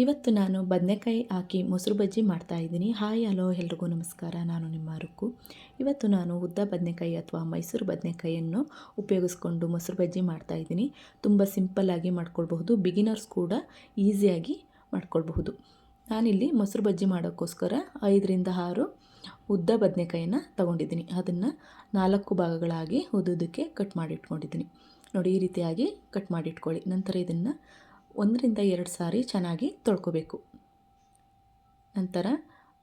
ಇವತ್ತು ನಾನು ಬದನೆಕಾಯಿ ಹಾಕಿ ಮೊಸರು ಬಜ್ಜಿ ಮಾಡ್ತಾಯಿದ್ದೀನಿ. ಹಾಯ್ ಹಲೋ ಎಲ್ರಿಗೂ ನಮಸ್ಕಾರ. ನಾನು ನಿಮ್ಮ ರುಕ್ಕು. ಇವತ್ತು ನಾನು ಉದ್ದ ಬದನೆಕಾಯಿ ಅಥವಾ ಮೈಸೂರು ಬದನೆಕಾಯಿಯನ್ನು ಉಪಯೋಗಿಸ್ಕೊಂಡು ಮೊಸರು ಬಜ್ಜಿ ಮಾಡ್ತಾಯಿದ್ದೀನಿ. ತುಂಬ ಸಿಂಪಲ್ಲಾಗಿ ಮಾಡ್ಕೊಳ್ಬಹುದು. ಬಿಗಿನರ್ಸ್ ಕೂಡ ಈಸಿಯಾಗಿ ಮಾಡ್ಕೊಳ್ಬಹುದು. ನಾನಿಲ್ಲಿ ಮೊಸರು ಬಜ್ಜಿ ಮಾಡೋಕ್ಕೋಸ್ಕರ 5ರಿಂದ 6 ಉದ್ದ ಬದನೆಕಾಯಿನ ತೊಗೊಂಡಿದ್ದೀನಿ. ಅದನ್ನು 4 ಭಾಗಗಳಾಗಿ ಉದ್ದುದಕ್ಕೆ ಕಟ್ ಮಾಡಿ ಇಟ್ಕೊಂಡಿದ್ದೀನಿ. ನೋಡಿ, ಈ ರೀತಿಯಾಗಿ ಕಟ್ ಮಾಡಿ ಇಟ್ಕೊಳ್ಳಿ. ನಂತರ ಇದನ್ನು 1ರಿಂದ 2 ಸಾರಿ ಚೆನ್ನಾಗಿ ತೊಳ್ಕೊಬೇಕು. ನಂತರ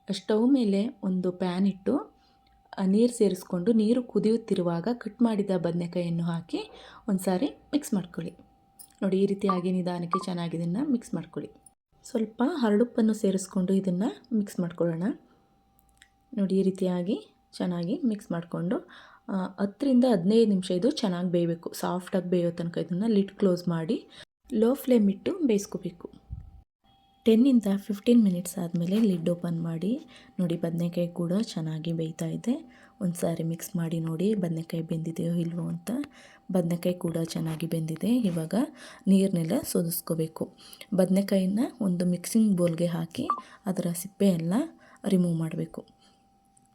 ಸ್ಟವ್ ಮೇಲೆ ಒಂದು ಪ್ಯಾನ್ ಇಟ್ಟು ನೀರು ಸೇರಿಸ್ಕೊಂಡು ನೀರು ಕುದಿಯುತ್ತಿರುವಾಗ ಕಟ್ ಮಾಡಿದ ಬದನೆಕಾಯಿಯನ್ನು ಹಾಕಿ ಒಂದು ಸಾರಿ ಮಿಕ್ಸ್ ಮಾಡ್ಕೊಳ್ಳಿ. ನೋಡಿ, ಈ ರೀತಿಯಾಗಿ ನಿಧಾನಕ್ಕೆ ಚೆನ್ನಾಗಿ ಇದನ್ನು ಮಿಕ್ಸ್ ಮಾಡ್ಕೊಳ್ಳಿ. ಸ್ವಲ್ಪ ಹರಳುಪ್ಪನ್ನು ಸೇರಿಸ್ಕೊಂಡು ಇದನ್ನು ಮಿಕ್ಸ್ ಮಾಡ್ಕೊಳ್ಳೋಣ. ನೋಡಿ, ಈ ರೀತಿಯಾಗಿ ಚೆನ್ನಾಗಿ ಮಿಕ್ಸ್ ಮಾಡಿಕೊಂಡು 10ರಿಂದ 15 ನಿಮಿಷ ಇದು ಚೆನ್ನಾಗಿ ಬೇಯಬೇಕು. ಸಾಫ್ಟಾಗಿ ಬೇಯೋ ತನಕ ಇದನ್ನು ಲಿಡ್ ಕ್ಲೋಸ್ ಮಾಡಿ ಲೋ ಫ್ಲೇಮ್ ಇಟ್ಟು ಬೇಯಿಸ್ಕೋಬೇಕು. 10ರಿಂದ 15 ಮಿನಿಟ್ಸ್ ಆದಮೇಲೆ ಲಿಡ್ ಓಪನ್ ಮಾಡಿ ನೋಡಿ, ಬದನೆಕಾಯಿ ಕೂಡ ಚೆನ್ನಾಗಿ ಬೇಯ್ತಾ ಇದೆ. ಒಂದು ಸಾರಿ ಮಿಕ್ಸ್ ಮಾಡಿ ನೋಡಿ ಬದನೆಕಾಯಿ ಬೆಂದಿದೆಯೋ ಇಲ್ವೋ ಅಂತ. ಬದನೆಕಾಯಿ ಕೂಡ ಚೆನ್ನಾಗಿ ಬೆಂದಿದೆ. ಇವಾಗ ನೀರನ್ನೆಲ್ಲ ಸೋದಿಸ್ಕೋಬೇಕು. ಬದನೆಕಾಯಿನ ಒಂದು ಮಿಕ್ಸಿಂಗ್ ಬೌಲ್ಗೆ ಹಾಕಿ ಅದರ ಸಿಪ್ಪೆ ಎಲ್ಲ ರಿಮೂವ್ ಮಾಡಬೇಕು.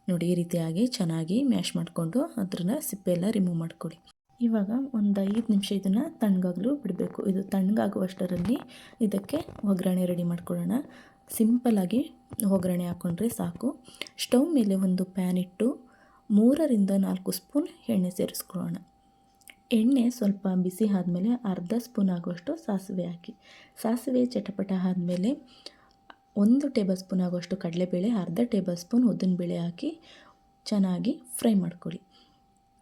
ನೋಡಿ, ಈ ರೀತಿಯಾಗಿ ಚೆನ್ನಾಗಿ ಮ್ಯಾಶ್ ಮಾಡಿಕೊಂಡು ಅದರ ಸಿಪ್ಪೆ ಎಲ್ಲ ರಿಮೂವ್ ಮಾಡ್ಕೊಳ್ಳಿ. ಇವಾಗ ಒಂದು 5 ನಿಮಿಷ ಇದನ್ನು ತಣ್ಣಗಾಗಲು ಬಿಡಬೇಕು. ಇದು ತಣ್ಣಗಾಗುವಷ್ಟರಲ್ಲಿ ಇದಕ್ಕೆ ಒಗ್ಗರಣೆ ರೆಡಿ ಮಾಡ್ಕೊಳ್ಳೋಣ. ಸಿಂಪಲ್ಲಾಗಿ ಒಗ್ಗರಣೆ ಹಾಕ್ಕೊಂಡ್ರೆ ಸಾಕು. ಸ್ಟವ್ ಮೇಲೆ ಒಂದು ಪ್ಯಾನ್ ಇಟ್ಟು 3ರಿಂದ 4 ಸ್ಪೂನ್ ಎಣ್ಣೆ ಸೇರಿಸ್ಕೊಳ್ಳೋಣ. ಎಣ್ಣೆ ಸ್ವಲ್ಪ ಬಿಸಿ ಆದಮೇಲೆ ಅರ್ಧ ಸ್ಪೂನ್ ಆಗುವಷ್ಟು ಸಾಸಿವೆ ಹಾಕಿ. ಸಾಸಿವೆ ಚಟಪಟ ಆದಮೇಲೆ 1 ಟೇಬಲ್ ಸ್ಪೂನ್ ಆಗುವಷ್ಟು ಕಡಲೆಬೇಳೆ, ಅರ್ಧ ಟೇಬಲ್ ಸ್ಪೂನ್ ಉದ್ದಿನಬೇಳೆ ಹಾಕಿ ಚೆನ್ನಾಗಿ ಫ್ರೈ ಮಾಡ್ಕೊಳ್ಳಿ.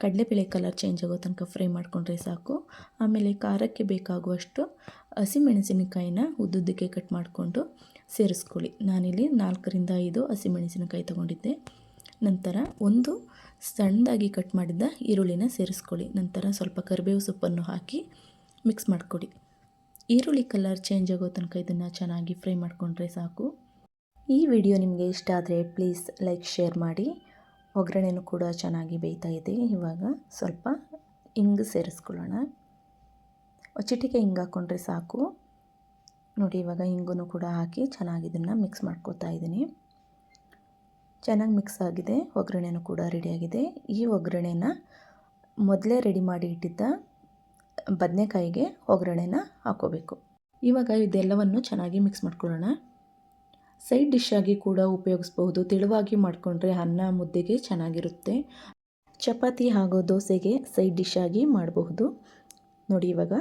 ಕಡಲೆಬೇಳೆ ಕಲರ್ ಚೇಂಜ್ ಆಗೋ ತನಕ ಫ್ರೈ ಮಾಡಿಕೊಂಡ್ರೆ ಸಾಕು. ಆಮೇಲೆ ಖಾರಕ್ಕೆ ಬೇಕಾಗುವಷ್ಟು ಹಸಿಮೆಣಸಿನಕಾಯಿನ ಉದ್ದುದ್ದಕ್ಕೆ ಕಟ್ ಮಾಡಿಕೊಂಡು ಸೇರಿಸ್ಕೊಳ್ಳಿ. ನಾನಿಲ್ಲಿ 4ರಿಂದ 5 ಹಸಿಮೆಣಸಿನಕಾಯಿ ತೊಗೊಂಡಿದ್ದೆ. ನಂತರ ಒಂದು ಸಣ್ಣದಾಗಿ ಕಟ್ ಮಾಡಿದ್ದ ಈರುಳ್ಳಿನ ಸೇರಿಸ್ಕೊಳ್ಳಿ. ನಂತರ ಸ್ವಲ್ಪ ಕರಿಬೇವು ಸೊಪ್ಪನ್ನು ಹಾಕಿ ಮಿಕ್ಸ್ ಮಾಡಿಕೊಡಿ. ಈರುಳ್ಳಿ ಕಲರ್ ಚೇಂಜ್ ಆಗೋ ತನಕ ಇದನ್ನು ಚೆನ್ನಾಗಿ ಫ್ರೈ ಮಾಡಿಕೊಂಡ್ರೆ ಸಾಕು. ಈ ವಿಡಿಯೋ ನಿಮಗೆ ಇಷ್ಟ ಆದರೆ ಪ್ಲೀಸ್ ಲೈಕ್, ಶೇರ್ ಮಾಡಿ. ಒಗ್ಗರಣೆನೂ ಕೂಡ ಚೆನ್ನಾಗಿ ಬೇಯ್ತಾ ಇದೆ. ಇವಾಗ ಸ್ವಲ್ಪ ಹಿಂಗು ಸೇರಿಸ್ಕೊಳ್ಳೋಣ. ಚಿಟಿಕೆ ಹಿಂಗೆ ಹಾಕ್ಕೊಂಡ್ರೆ ಸಾಕು. ನೋಡಿ, ಇವಾಗ ಹಿಂಗು ಕೂಡ ಹಾಕಿ ಚೆನ್ನಾಗಿ ಇದನ್ನು ಮಿಕ್ಸ್ ಮಾಡ್ಕೊತಾ ಇದ್ದೀನಿ. ಚೆನ್ನಾಗಿ ಮಿಕ್ಸ್ ಆಗಿದೆ. ಒಗ್ಗರಣೆನೂ ಕೂಡ ರೆಡಿಯಾಗಿದೆ. ಈ ಒಗ್ಗರಣೆನ ಮೊದಲೇ ರೆಡಿ ಮಾಡಿ ಇಟ್ಟಿದ್ದ ಬದನೆಕಾಯಿಗೆ ಒಗ್ಗರಣೆನ ಹಾಕೋಬೇಕು. ಇವಾಗ ಇದೆಲ್ಲವನ್ನು ಚೆನ್ನಾಗಿ ಮಿಕ್ಸ್ ಮಾಡ್ಕೊಳ್ಳೋಣ. ಸೈಡ್ ಡಿಶ್ ಆಗಿ ಕೂಡ ಉಪಯೋಗಿಸ್ಬಹುದು. ತೆಳುವಾಗಿ ಮಾಡಿಕೊಂಡ್ರೆ ಅನ್ನ ಮುದ್ದೆಗೆ ಚೆನ್ನಾಗಿರುತ್ತೆ. ಚಪಾತಿ ಹಾಗೂ ದೋಸೆಗೆ ಸೈಡ್ ಡಿಶ್ ಆಗಿ ಮಾಡಬಹುದು. ನೋಡಿ, ಇವಾಗ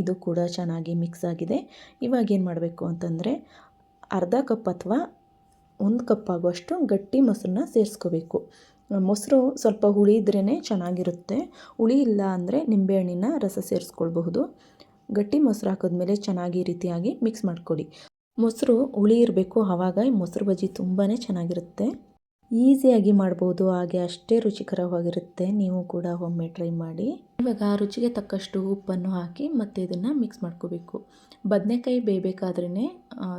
ಇದು ಕೂಡ ಚೆನ್ನಾಗಿ ಮಿಕ್ಸ್ ಆಗಿದೆ. ಇವಾಗ ಏನು ಮಾಡಬೇಕು ಅಂತಂದರೆ ಅರ್ಧ ಕಪ್ ಅಥವಾ 1 ಕಪ್ ಆಗುವಷ್ಟು ಗಟ್ಟಿ ಮೊಸರನ್ನ ಸೇರಿಸ್ಕೋಬೇಕು. ಮೊಸರು ಸ್ವಲ್ಪ ಹುಳಿ ಇದ್ರೇ ಚೆನ್ನಾಗಿರುತ್ತೆ. ಹುಳಿ ಇಲ್ಲ ಅಂದರೆ ನಿಂಬೆಹಣ್ಣಿನ ರಸ ಸೇರಿಸ್ಕೊಳ್ಬಹುದು. ಗಟ್ಟಿ ಮೊಸರು ಹಾಕಿದ್ಮೇಲೆ ಚೆನ್ನಾಗಿ ಈ ರೀತಿಯಾಗಿ ಮಿಕ್ಸ್ ಮಾಡಿಕೊಡಿ. ಮೊಸರು ಹುಳಿ ಇರಬೇಕು, ಆವಾಗ ಈ ಮೊಸರು ಬಜ್ಜಿ ತುಂಬಾ ಚೆನ್ನಾಗಿರುತ್ತೆ. ಈಸಿಯಾಗಿ ಮಾಡ್ಬೋದು, ಹಾಗೆ ಅಷ್ಟೇ ರುಚಿಕರವಾಗಿರುತ್ತೆ. ನೀವು ಕೂಡ ಒಮ್ಮೆ ಟ್ರೈ ಮಾಡಿ. ಇವಾಗ ರುಚಿಗೆ ತಕ್ಕಷ್ಟು ಉಪ್ಪನ್ನು ಹಾಕಿ ಮತ್ತೆ ಇದನ್ನು ಮಿಕ್ಸ್ ಮಾಡ್ಕೋಬೇಕು. ಬದನೆಕಾಯಿ ಬೇಯಬೇಕಾದ್ರೇ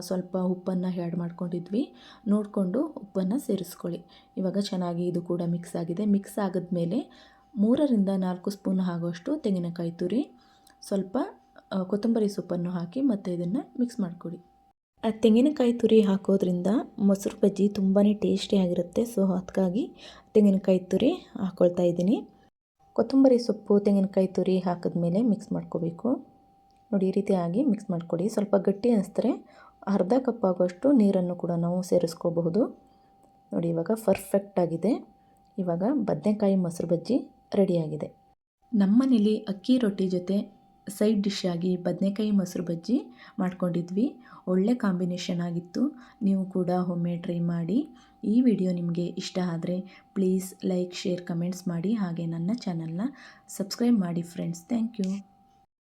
ಸ್ವಲ್ಪ ಉಪ್ಪನ್ನು ಆ್ಯಡ್ ಮಾಡ್ಕೊಂಡಿದ್ವಿ. ನೋಡಿಕೊಂಡು ಉಪ್ಪನ್ನು ಸೇರಿಸ್ಕೊಳ್ಳಿ. ಇವಾಗ ಚೆನ್ನಾಗಿ ಇದು ಕೂಡ ಮಿಕ್ಸ್ ಆಗಿದೆ. ಮಿಕ್ಸ್ ಆಗಿದ್ಮೇಲೆ 3ರಿಂದ 4 ಸ್ಪೂನ್ ಆಗುವಷ್ಟು ತೆಂಗಿನಕಾಯಿ ತುರಿ, ಸ್ವಲ್ಪ ಕೊತ್ತಂಬರಿ ಸೊಪ್ಪನ್ನು ಹಾಕಿ ಮತ್ತೆ ಇದನ್ನು ಮಿಕ್ಸ್ ಮಾಡಿಕೊಡಿ. ತೆಂಗಿನಕಾಯಿ ತುರಿ ಹಾಕೋದ್ರಿಂದ ಮೊಸರು ಬಜ್ಜಿ ತುಂಬಾ ಟೇಸ್ಟಿಯಾಗಿರುತ್ತೆ. ಸೊ ಅದಕ್ಕಾಗಿ ತೆಂಗಿನಕಾಯಿ ತುರಿ ಹಾಕ್ಕೊಳ್ತಾ ಇದ್ದೀನಿ. ಕೊತ್ತಂಬರಿ ಸೊಪ್ಪು, ತೆಂಗಿನಕಾಯಿ ತುರಿ ಹಾಕಿದ್ಮೇಲೆ ಮಿಕ್ಸ್ ಮಾಡ್ಕೋಬೇಕು. ನೋಡಿ, ಈ ರೀತಿಯಾಗಿ ಮಿಕ್ಸ್ ಮಾಡಿಕೊಡಿ. ಸ್ವಲ್ಪ ಗಟ್ಟಿ ಅನಿಸಿದ್ರೆ ಅರ್ಧ ಕಪ್ ಆಗುವಷ್ಟು ನೀರನ್ನು ಕೂಡ ನಾವು ಸೇರಿಸ್ಕೋಬಹುದು. ನೋಡಿ, ಇವಾಗ ಪರ್ಫೆಕ್ಟಾಗಿದೆ. ಇವಾಗ ಬದನೆಕಾಯಿ ಮೊಸರು ಬಜ್ಜಿ ರೆಡಿಯಾಗಿದೆ. ನಮ್ಮನೇಲಿ ಅಕ್ಕಿ ರೊಟ್ಟಿ ಜೊತೆ ಸೈಡ್ ಡಿಶ್ ಆಗಿ ಬದನೆಕಾಯಿ ಮೊಸರು ಬಜ್ಜಿ ಮಾಡ್ಕೊಂಡಿದ್ವಿ. ಒಳ್ಳೆ ಕಾಂಬಿನೇಷನ್ ಆಗಿತ್ತು. ನೀವು ಕೂಡ ಒಮ್ಮೆ ಟ್ರೈ ಮಾಡಿ. ಈ ವಿಡಿಯೋ ನಿಮಗೆ ಇಷ್ಟ ಆದರೆ ಪ್ಲೀಸ್ ಲೈಕ್, ಶೇರ್, ಕಮೆಂಟ್ಸ್ ಮಾಡಿ. ಹಾಗೆ ನನ್ನ ಚಾನಲ್ನ ಸಬ್ಸ್ಕ್ರೈಬ್ ಮಾಡಿ ಫ್ರೆಂಡ್ಸ್. Thank you.